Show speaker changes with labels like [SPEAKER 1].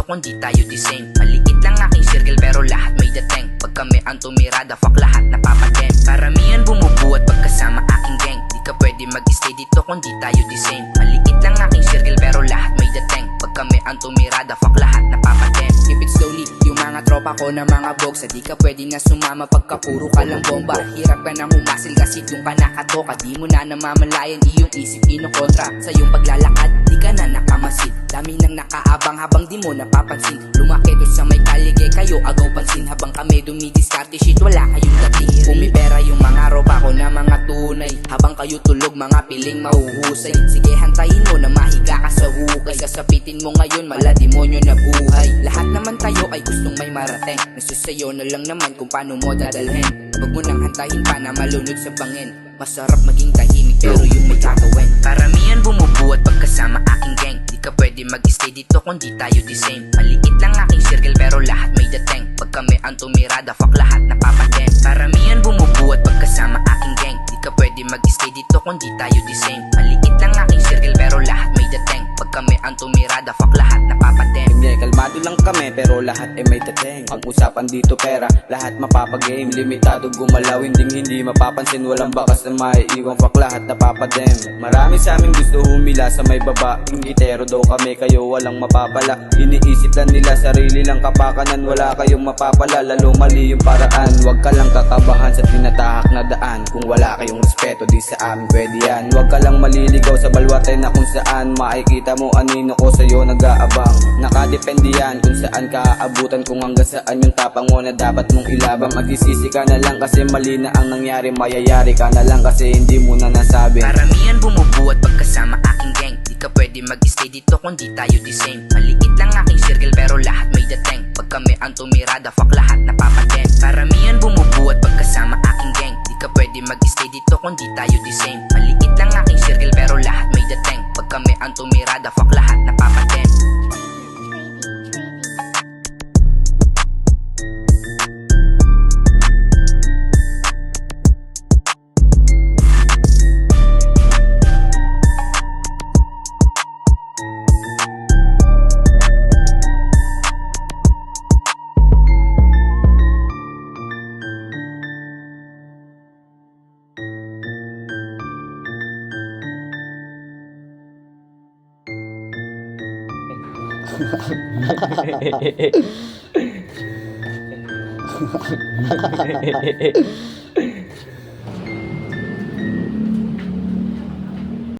[SPEAKER 1] kundi tayo the same. Maliit lang aking circle pero lahat may dating. Pag kami ang tumirada, fuck lahat napapatem. Paramihan bumubuhat pagkasama aking gang. Di ka pwede mag-stay dito kundi tayo the same. Maliit lang aking circle pero lahat may dating. Pag kami ang tumirada, fuck lahat napapatem.
[SPEAKER 2] Keep it slowly, yung mga tropa ko na mga bogs. Di ka pwede na sumama pagka puro ka lang bomba. Hirap ka nang humasil kasi doon ka nakatoka. Di mo na namamalayan iyong isip inokontra. Sa iyong paglalakad, di ka na nakamasid. Dami nang nakaabang habang di mo napapansin. Lumaki doon sa may kalige, kayo agaw pansin. Habang kami dumidiskarte shit, wala kayong dating. Pumipera yung mga ropa ko na mga tunay. Habang kayo tulog, mga piling mahuhusay. Sige hantayin mo na mahiga ka sa hukay. Kasapitin mo ngayon, mala demonyo na buhay. Lahat naman tayo ay gustong may marating. Nasusayo na lang naman kung paano mo dadalhin. Huwag mo nang hantayin pa na malunod sa bangin. Masarap maging tahimik pero yung may gagawin.
[SPEAKER 1] Paramihan bumubuhat pagkasama aking gang. Di ka pwede mag-stay dito kundi tayo the same. Maliit lang aking circle pero lahat may dating. Pag kami ang tumirada, fuck lahat napapatem. Paramihan bumubuhat pagkasama aking gang. Di ka pwede mag-stay dito kundi tayo the same. Maliit lang aking circle pero lahat may dating. Pag kami ang tumirada, fuck lahat napapatem.
[SPEAKER 3] Hindi, kalmado lang kami pero lahat ay may dating. Ang usapan dito pera, lahat mapapagame. Limitado gumalaw, hindi mapapansin. Walang bakas na maiiwang, fuck lahat napapadem. Marami sa amin gusto humila sa may baba. Ingitero daw kami, kayo walang mapapala. Iniisip lang nila, sarili lang kapakanan. Wala kayong mapapala, lalo mali yung paraan. Huwag ka lang kakabahan sa tinatahak na daan. Kung wala kayong respeto, di sa amin pwede yan. Huwag ka lang maliligaw sa balwate na kung saan makikita mo anino ko sa'yo nag-aabang. Nakadepende yan kung saan ka aabutan. Kung hanggang saan yung tapang mo na dapat mong ilabang. Magsisisi ka na lang kasi mali na ang nangyari. Mayayari ka na lang kasi hindi mo na nasabi.
[SPEAKER 1] Paramihan bumubuhat pagkasama aking gang. Di ka pwede mag-stay dito kundi tayo the same. Maliit lang aking circle pero lahat may dating. Pag kami ang tumirada, fuck lahat napapatem. Paramihan bumubuhat pagkasama aking gang. Di ka pwede mag-stay dito kundi tayo the same. Maliit lang aking circle pero lahat may dating. Pag kami ang tumirada, fuck lahat napapatem.
[SPEAKER 4] Hehehe